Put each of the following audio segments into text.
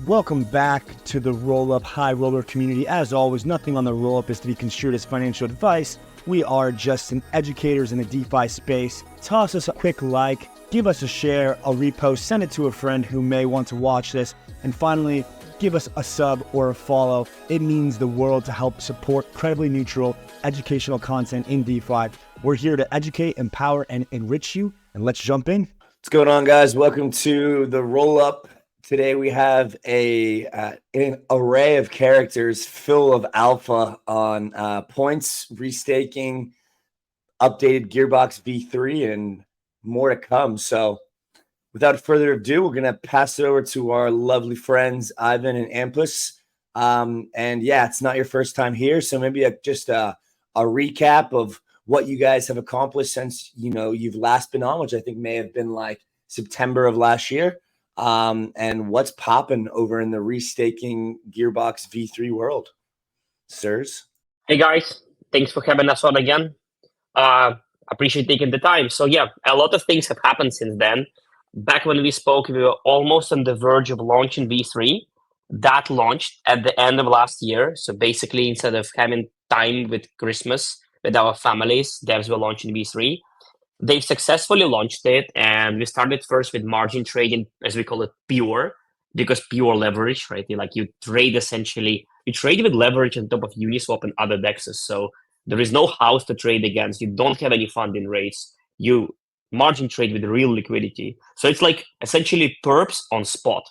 Welcome back to the Roll-Up High Roller community. As always, nothing on the roll-up is to be construed as financial advice. We are just some educators in the DeFi space. Toss us a quick like, give us a share, a repost, send it to a friend who may want to watch this, and finally, give us a sub or a follow. It means the world to help support credibly neutral educational content in DeFi. We're here to educate, empower, and enrich you, and let's jump in. What's going on, guys? Welcome to the Roll-Up. Today we have an array of characters full of alpha on points, restaking, updated Gearbox V3, and more to come. So without further ado, we're going to pass it over to our lovely friends, Ivan and 𝗵𝗶𝗴𝗵. And yeah, it's not your first time here. So maybe just a recap of what you guys have accomplished since, you've last been on, which I think may have been like September of last year. And what's popping over in the restaking Gearbox V3 world, sirs? Hey guys, thanks for having us on again. Appreciate taking the time. So yeah, a lot of things have happened since then. Back when we spoke, we were almost on the verge of launching V3. That launched at the end of last year. So basically, instead of having time with Christmas with our families, devs were launching V3. They've successfully launched it, and we started first with margin trading, as we call it, pure, because pure leverage, right? You trade with leverage on top of Uniswap and other dexes. So there is no house to trade against. You don't have any funding rates. You margin trade with real liquidity. So it's like essentially perps on spot,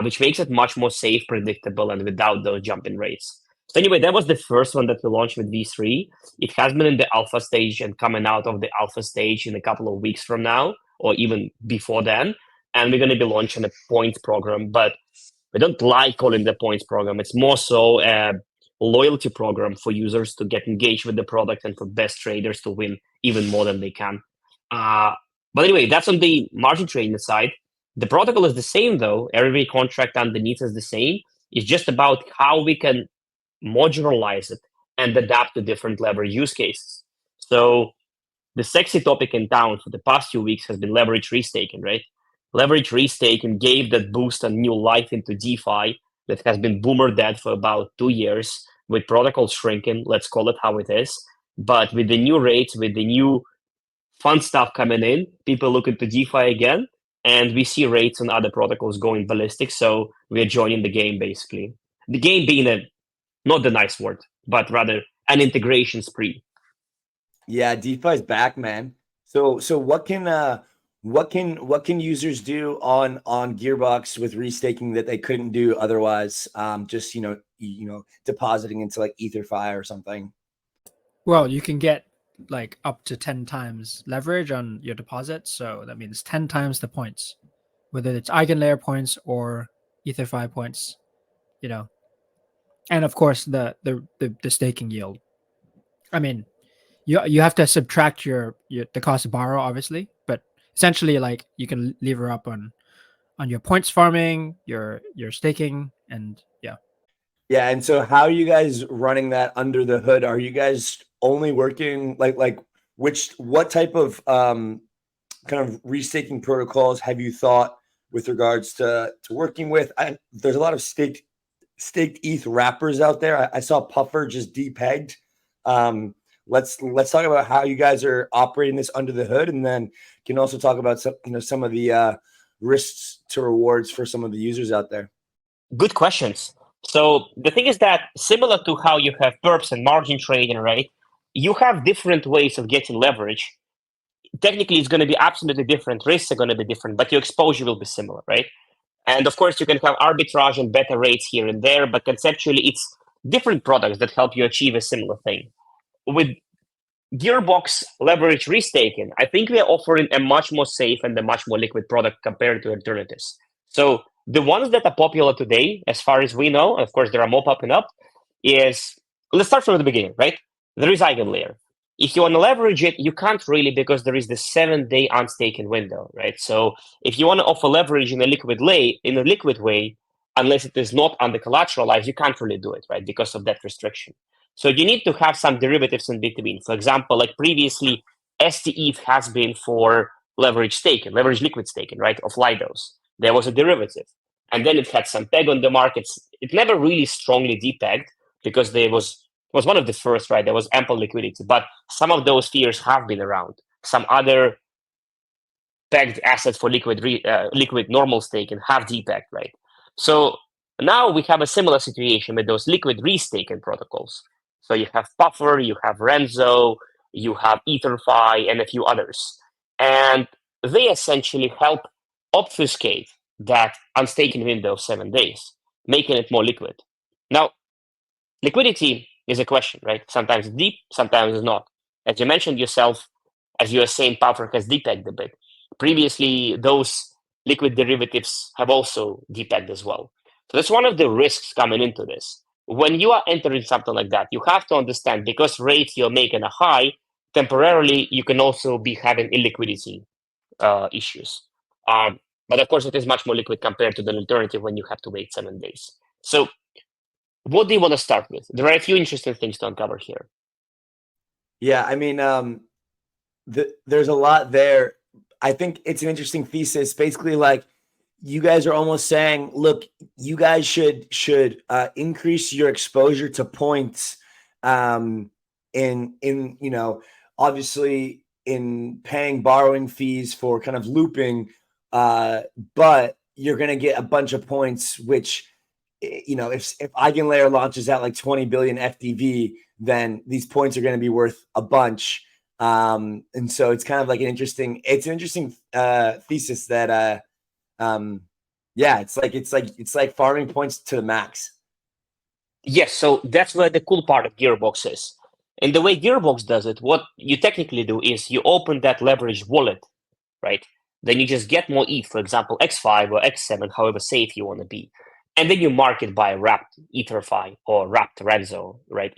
which makes it much more safe, predictable, and without those jumping rates. So anyway, that was the first one that we launched with V3. It has been in the alpha stage and coming out of the alpha stage in a couple of weeks from now, or even before then. And we're going to be launching a points program, but we don't like calling it a points program. It's more so a loyalty program for users to get engaged with the product and for best traders to win even more than they can. But anyway, that's on the margin trading side. The protocol is the same, though. Every contract underneath is the same. It's just about how we can modularize it and adapt to different leverage use cases. So the sexy topic in town for the past few weeks has been leverage restaking, right? Leverage restaking gave that boost and new life into DeFi that has been boomer dead for about 2 years, with protocols shrinking, let's call it how it is. But with the new rates, with the new fun stuff coming in, people look into DeFi again, and we see rates on other protocols going ballistic. So we are joining the game, basically. The game being not the nice word, but rather an integration spree. Yeah, DeFi's back, man. So what can users do on Gearbox with restaking that they couldn't do otherwise? Just depositing into like EtherFi or something. Well, you can get like up to 10 times leverage on your deposit. So that means 10 times the points, whether it's Eigenlayer points or EtherFi points, And of course, the staking yield. I mean, you have to subtract the cost to borrow, obviously, but essentially, like, you can lever up on your points farming, your staking, and yeah. Yeah, and so how are you guys running that under the hood? Are you guys only working what type of kind of restaking protocols have you thought with regards to working with? There's a lot of staked ETH wrappers out there. I saw Puffer just depegged. Let's talk about how you guys are operating this under the hood, and then can also talk about some of the risks to rewards for some of the users out there. Good questions. So the thing is that similar to how you have perps and margin trading, right? You have different ways of getting leverage. Technically, it's going to be absolutely different. Risks are going to be different, but your exposure will be similar, right? And of course, you can have arbitrage and better rates here and there, but conceptually, it's different products that help you achieve a similar thing. With Gearbox leverage restaking, I think we are offering a much more safe and a much more liquid product compared to alternatives. So the ones that are popular today, as far as we know, of course, there are more popping up, let's start from the beginning, right? There is Eigenlayer. If you want to leverage it, you can't really, because there is the 7-day unstaking window, right? So if you want to offer leverage in a liquid way, unless it is not under collateralized, you can't really do it, right? Because of that restriction. So you need to have some derivatives in between. For example, like previously, STETH has been for leverage liquid staking, right? Of Lidos. There was a derivative. and then it had some peg on the markets. It never really strongly depegged because there was one of the first, right? There was ample liquidity, but some of those fears have been around. Some other pegged assets for liquid normal staking have depegged, right? So now we have a similar situation with those liquid restaking protocols. So you have Puffer, you have Renzo, you have EtherFi, and a few others. And they essentially help obfuscate that unstaking window of 7 days, making it more liquid. Now, liquidity is a question, right? Sometimes it's deep, sometimes it's not. As you mentioned yourself, as you were saying, Puffer has depegged a bit. Previously, those liquid derivatives have also depegged as well. So that's one of the risks coming into this. When you are entering something like that, you have to understand, because rates you're making are high, temporarily you can also be having illiquidity issues. But of course, it is much more liquid compared to the alternative when you have to wait 7 days. So what do you want to start with? There are a few interesting things to uncover here. Yeah, I mean, there's a lot there. I think it's an interesting thesis. Basically, like, you guys are almost saying, look, you guys should increase your exposure to points in you know, obviously in paying borrowing fees for kind of looping, but you're going to get a bunch of points, which, you know, if Eigenlayer launches at like 20 billion FDV, then these points are going to be worth a bunch. And so it's kind of like an interesting thesis that, yeah, it's like farming points to the max. Yes, so that's where the cool part of Gearbox is. And the way Gearbox does it, what you technically do is you open that leveraged wallet, right? Then you just get more ETH, for example, X5 or X7, however safe you want to be. And then you mark it by wrapped EtherFi or wrapped Renzo, right?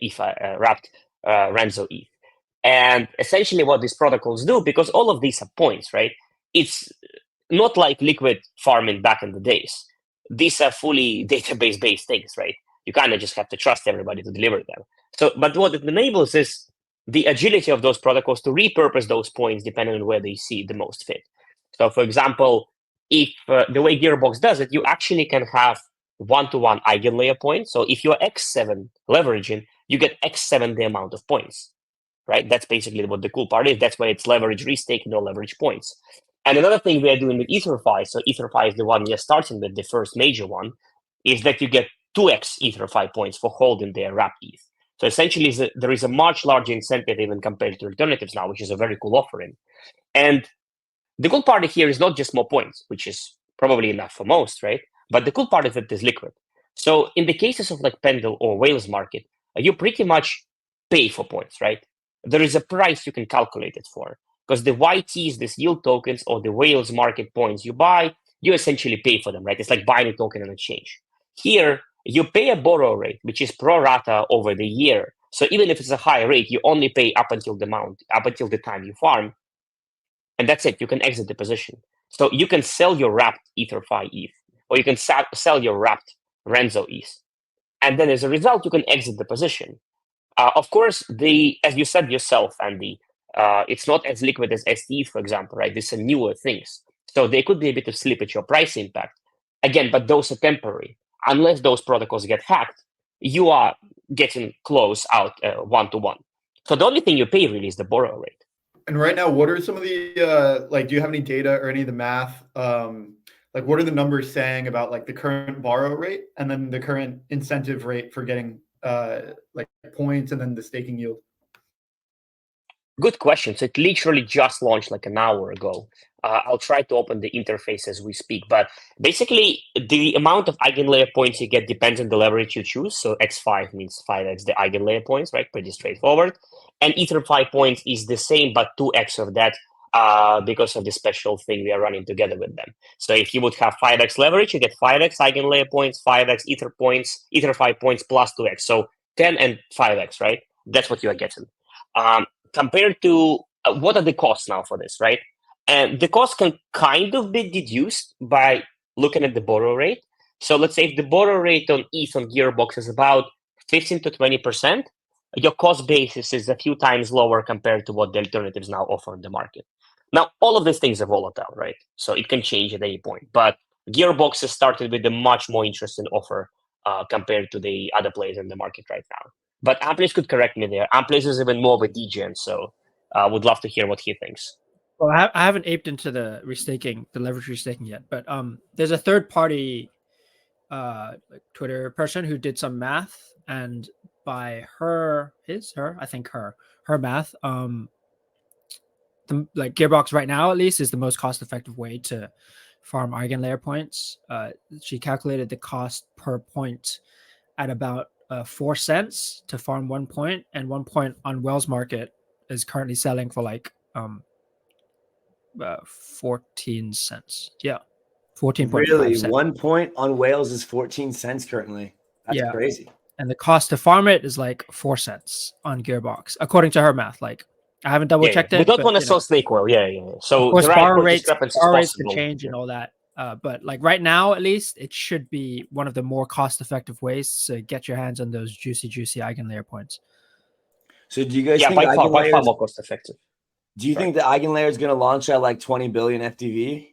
Wrapped Renzo ETH. And essentially what these protocols do, because all of these are points, right? It's not like liquid farming back in the days. These are fully database-based things, right? You kind of just have to trust everybody to deliver them. So, but what it enables is the agility of those protocols to repurpose those points depending on where they see the most fit. So, for example, if the way Gearbox does it, you actually can have one-to-one eigenlayer points. So if you're X7 leveraging, you get X7 the amount of points, right? That's basically what the cool part is. That's why it's leverage restaking or leverage points. And another thing we are doing with EtherFi, so EtherFi is the one we are starting with, the first major one, is that you get 2x EtherFi points for holding their wrapped ETH. So essentially, there is a much larger incentive even compared to alternatives now, which is a very cool offering. And the cool part here is not just more points, which is probably enough for most, right? But the cool part is that it is liquid. So in the cases of like Pendle or Whales market, you pretty much pay for points, right? There is a price you can calculate it for. Because the YTs, these yield tokens, or the Whales market points you buy, you essentially pay for them, right? It's like buying a token on exchange. Here, you pay a borrow rate, which is pro rata over the year. So even if it's a high rate, you only pay up until the time you farm. And that's it. You can exit the position. So you can sell your wrapped EtherFi ETH, or you can sell your wrapped Renzo ETH. And then as a result, you can exit the position. Of course, as you said yourself, Andy, it's not as liquid as STETH, for example, right? These are newer things. So there could be a bit of slippage or price impact. Again, but those are temporary. Unless those protocols get hacked, you are getting close out one-to-one. So the only thing you pay really is the borrow rate. And right now, what are some of the, like, do you have any data or any of the math? Like, what are the numbers saying about like the current borrow rate and then the current incentive rate for getting like points and then the staking yield? Good question. So it literally just launched like an hour ago. I'll try to open the interface as we speak, but basically the amount of eigenlayer points you get depends on the leverage you choose. So X5 means 5x the eigenlayer points, right? Pretty straightforward. And EtherFi points is the same, but 2x of that because of the special thing we are running together with them. So if you would have 5x leverage, you get 5x eigenlayer points, 5x EtherFi points plus 2x. So 10 and 5x, right? That's what you are getting. Compared to what are the costs now for this, right? And the cost can kind of be deduced by looking at the borrow rate. So let's say if the borrow rate on ETH on Gearbox is about 15 to 20%, your cost basis is a few times lower compared to what the alternatives now offer in the market. Now, all of these things are volatile, right? So it can change at any point. But Gearbox has started with a much more interesting offer compared to the other players in the market right now. But 𝗵𝗶𝗴𝗵 could correct me there. 𝗵𝗶𝗴𝗵 is even more of a degen, so I would love to hear what he thinks. Well, I haven't aped into the restaking, the leverage restaking yet, but there's a third party like Twitter person who did some math, and by her math, like Gearbox right now at least is the most cost effective way to farm Eigenlayer points. She calculated the cost per point at about 4 cents to farm 1 point, and 1 point on Whales market is currently selling for like 14 cents. Yeah, 14.5 Really, cents. 1 point on Whales is 14 cents currently. That's crazy. And the cost to farm it is like 4 cents on Gearbox, according to her math. Like, I haven't double checked it. We don't want to sell snake oil. So of course, borrow rates possible. could change and all that. But like right now, at least, it should be one of the more cost-effective ways to get your hands on those juicy Eigenlayer points. So do you guys think by far more cost-effective? Do you think the Eigenlayer is going to launch at like 20 billion FTV?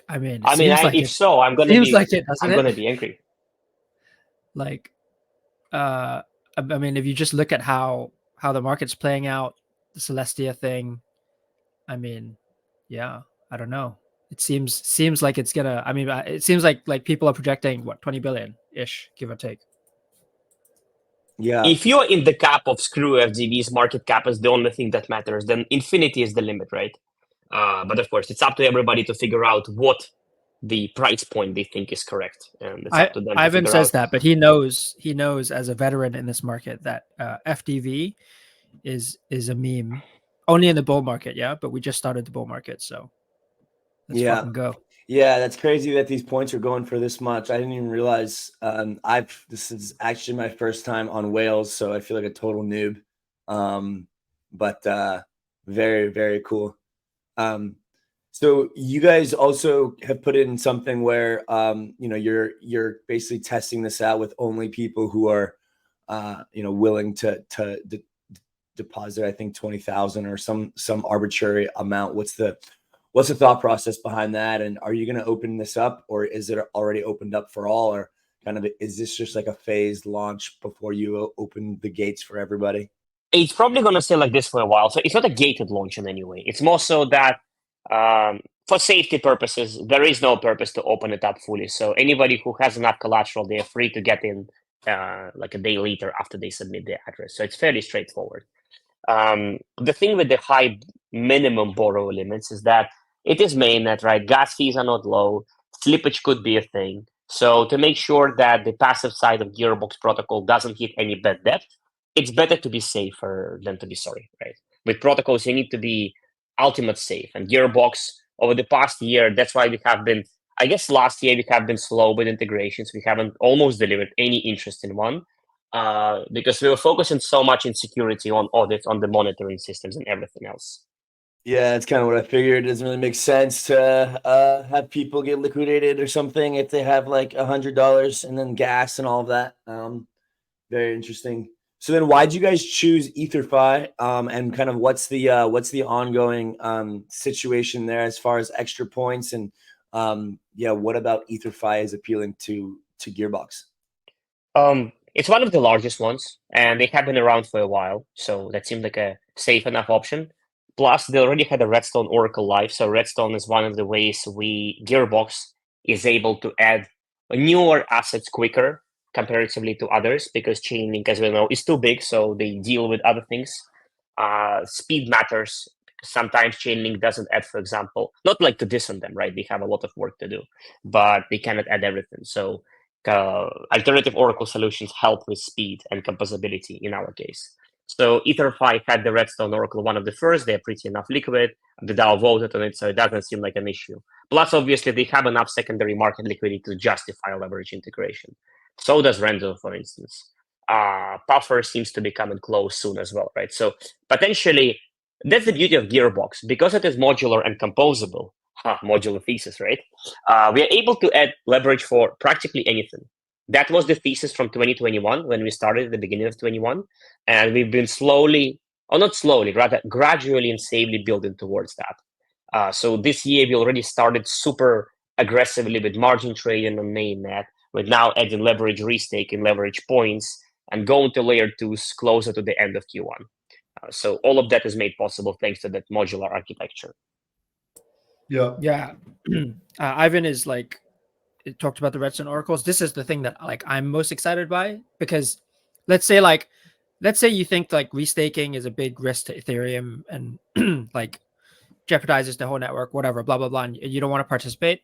I mean, if so, I'm going to be I'm going to be angry. Like, I mean, if you just look at how the market's playing out, the Celestia thing, I mean, yeah, I don't know. It seems like it's gonna. I mean, it seems like people are projecting what 20 billion ish, give or take. Yeah. If you're in the cap of screw FDV's market cap is the only thing that matters, then infinity is the limit, right? But of course, it's up to everybody to figure out what the price point they think is correct, and it's up to them. Ivan says that, but he knows as a veteran in this market that FDV is a meme only in the bull market. Yeah, but we just started the bull market, so let's fucking go. Yeah, that's crazy that these points are going for this much. I didn't even realize. This is actually my first time on Whales, so I feel like a total noob. But very, very cool. So you guys also have put in something where you're basically testing this out with only people who are willing to deposit, I think 20,000 or some arbitrary amount. What's the thought process behind that? And are you going to open this up, or is it already opened up for all, or kind of is this just like a phased launch before you open the gates for everybody? It's probably going to stay like this for a while. So it's not a gated launch in any way. It's more so that for safety purposes, there is no purpose to open it up fully. So anybody who has enough collateral, they're free to get in like a day later after they submit their address. So it's fairly straightforward. The thing with the high minimum borrow limits is that it is mainnet, right? Gas fees are not low. Slippage could be a thing. So to make sure that the passive side of Gearbox protocol doesn't hit any bad debt, it's better to be safer than to be sorry, right? With protocols, you need to be ultimate safe. And Gearbox, over the past year, that's why we have been, I guess last year we have been slow with integrations. We haven't almost delivered any interesting one because we were focusing so much in security, on audit, on the monitoring systems and everything else. Yeah, that's kind of what I figured. It doesn't really make sense to have people get liquidated or something if they have like $100 and then gas and all of that. Very interesting. So then, why did you guys choose EtherFi? And kind of what's the ongoing situation there as far as extra points? And what about EtherFi is appealing to Gearbox? It's one of the largest ones, and they have been around for a while, so that seemed like a safe enough option. Plus, they already had a Redstone Oracle live, so Redstone is one of the ways Gearbox is able to add newer assets quicker comparatively to others, because Chainlink, as we know, is too big, so they deal with other things. Speed matters. Sometimes Chainlink doesn't add, for example, not like to diss on them, right? They have a lot of work to do, but they cannot add everything. So alternative Oracle solutions help with speed and composability in our case. So EtherFi had the Redstone Oracle one of the first. They're pretty enough liquid. The DAO voted on it, so it doesn't seem like an issue. Plus, obviously, they have enough secondary market liquidity to justify leverage integration. So does Random, for instance. Puffer seems to be coming close soon as well, right? So potentially, that's the beauty of Gearbox. Because it is modular and composable, modular thesis, right? We are able to add leverage for practically anything. That was the thesis from 2021 when we started at the beginning of 21. And we've been gradually and safely building towards that. So this year, we already started super aggressively with margin trading on mainnet. We're now adding leverage restaking, leverage points, and going to layer 2s closer to the end of Q1. So all of that is made possible thanks to that modular architecture. Yeah. Ivan is like, it talked about the redstone oracles. This is the thing that like I'm most excited by, because let's say you think like restaking is a big risk to Ethereum and like jeopardizes the whole network, whatever, blah blah blah, and you don't want to participate.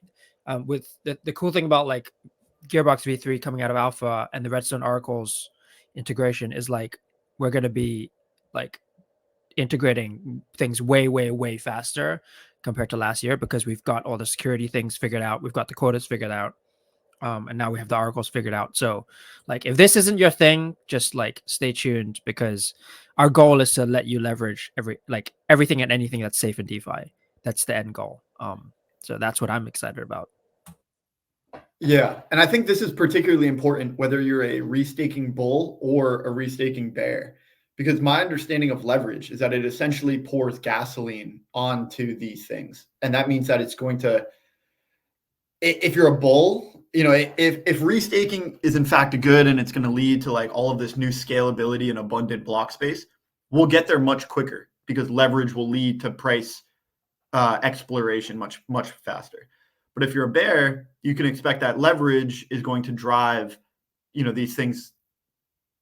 With the cool thing about like Gearbox V3 coming out of alpha and the redstone oracles integration is like we're going to be like integrating things way faster compared to last year, because we've got all the security things figured out, we've got the quotas figured out, and now we have the oracles figured out. So like if this isn't your thing, just like stay tuned, because our goal is to let you leverage everything and anything that's safe in DeFi. That's the end goal. So that's what I'm excited about. Yeah, and I think this is particularly important whether you're a restaking bull or a restaking bear, because my understanding of leverage is that it essentially pours gasoline onto these things. And that means that it's going to, if you're a bull, you know, if restaking is in fact good and it's going to lead to like all of this new scalability and abundant block space, we'll get there much quicker because leverage will lead to price exploration much faster. But if you're a bear, you can expect that leverage is going to drive, you know, these things.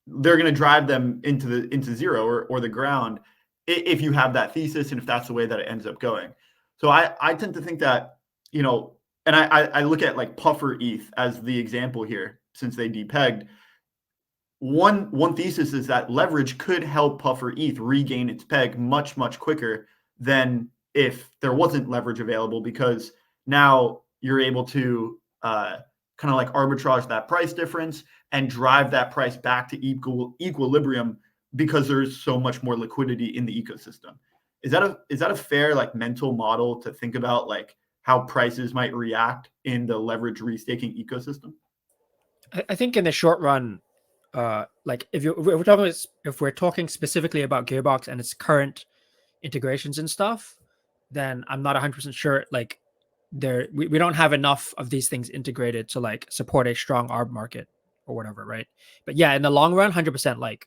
They're going to drive them into zero or the ground if you have that thesis and if that's the way that it ends up going. So I tend to think that, you know, and I look at like puffer ETH as the example here, since they depegged. One thesis is that leverage could help puffer ETH regain its peg much quicker than if there wasn't leverage available, because now you're able to kind of like arbitrage that price difference and drive that price back to equilibrium because there's so much more liquidity in the ecosystem. Is that a fair like mental model to think about, like how prices might react in the leverage restaking ecosystem? I think in the short run, like if we're talking specifically about Gearbox and its current integrations and stuff, then I'm not 100% sure. Like we don't have enough of these things integrated to like support a strong ARB market or whatever, right? But yeah, in the long run, 100%, like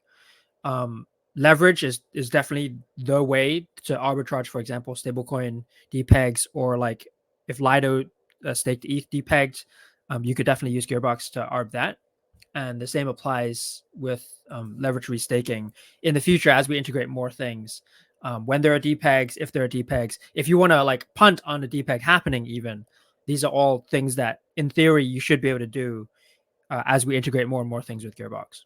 leverage is definitely the way to arbitrage, for example, stablecoin depegs, or like if Lido staked ETH depegged, you could definitely use Gearbox to ARB that. And the same applies with leverage restaking in the future as we integrate more things. When there are depegs, if there are depegs, if you want to like punt on a depeg happening, even these are all things that in theory you should be able to do as we integrate more and more things with Gearbox.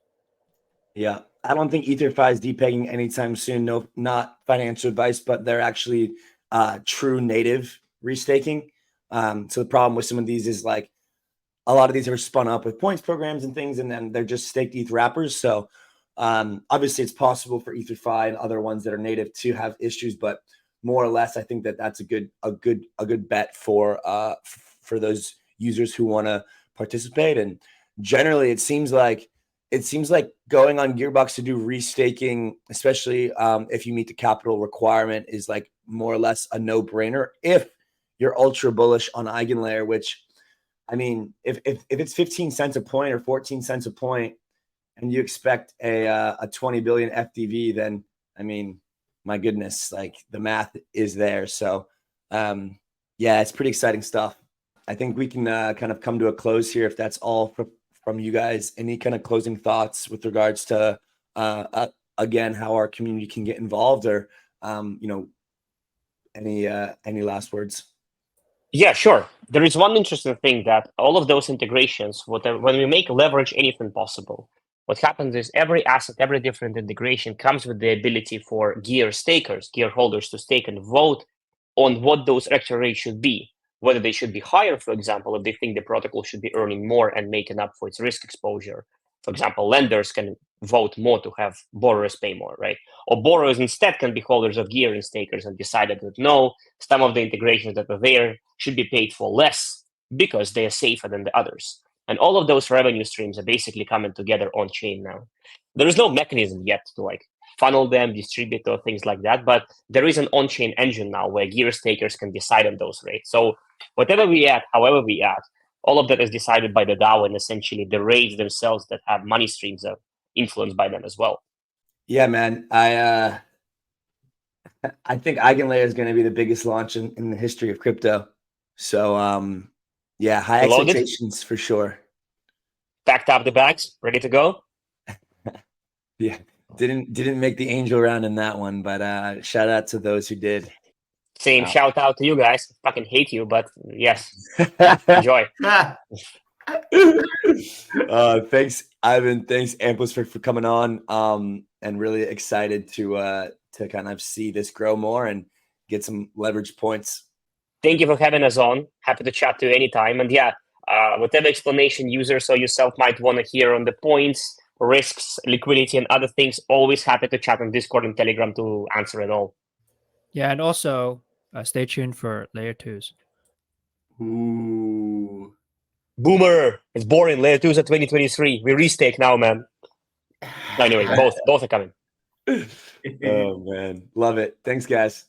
Yeah, I don't think EtherFi is depegging anytime soon. No, not financial advice, but they're actually true native restaking. So the problem with some of these is like a lot of these are spun up with points programs and things, and then they're just staked ETH wrappers. So obviously it's possible for EtherFi and other ones that are native to have issues, but more or less, I think that that's a good bet for those users who want to participate. And generally, it seems like going on Gearbox to do restaking, especially if you meet the capital requirement, is like more or less a no-brainer if you're ultra bullish on Eigenlayer. Which, I mean, if it's 15 cents a point or 14 cents a point, and you expect a 20 billion FDV, then I mean, my goodness, like the math is there. So yeah, it's pretty exciting stuff. I think we can kind of come to a close here if that's all from you guys. Any kind of closing thoughts with regards to again how our community can get involved, or you know, any last words? Yeah, sure. There is one interesting thing that all of those integrations, when we make leverage anything possible, what happens is every asset, every different integration comes with the ability for gear stakers, gear holders, to stake and vote on what those extra rates should be, whether they should be higher, for example, if they think the protocol should be earning more and making up for its risk exposure. For example, lenders can vote more to have borrowers pay more, right? Or borrowers instead can be holders of gear and stakers and decided that no, some of the integrations that are there should be paid for less because they are safer than the others. And all of those revenue streams are basically coming together on chain now. There is no mechanism yet to like funnel them, distribute, or things like that. But there is an on-chain engine now where gear stakers can decide on those rates. So whatever we add, however we add, all of that is decided by the DAO, and essentially the rates themselves that have money streams are influenced by them as well. Yeah, man. I think Eigenlayer is going to be the biggest launch in the history of crypto. So yeah, high expectations for sure. Packed up the bags, ready to go. Yeah, didn't make the angel round in that one, but shout out to those who did. Same Wow. shout out to you guys. Fucking hate you, but yes, enjoy. Thanks, Ivan. Thanks, 𝗵𝗶𝗴𝗵, for coming on. And really excited to kind of see this grow more and get some leverage points. Thank you for having us on. Happy to chat to you anytime. And yeah, whatever explanation users or yourself might want to hear on the points, risks, liquidity, and other things, always happy to chat on Discord and Telegram to answer it all. Yeah, and also stay tuned for layer 2s. Ooh. Boomer, it's boring. Layer 2s are 2023. We restake now, man. Anyway, both are coming. Oh man, love it. Thanks, guys.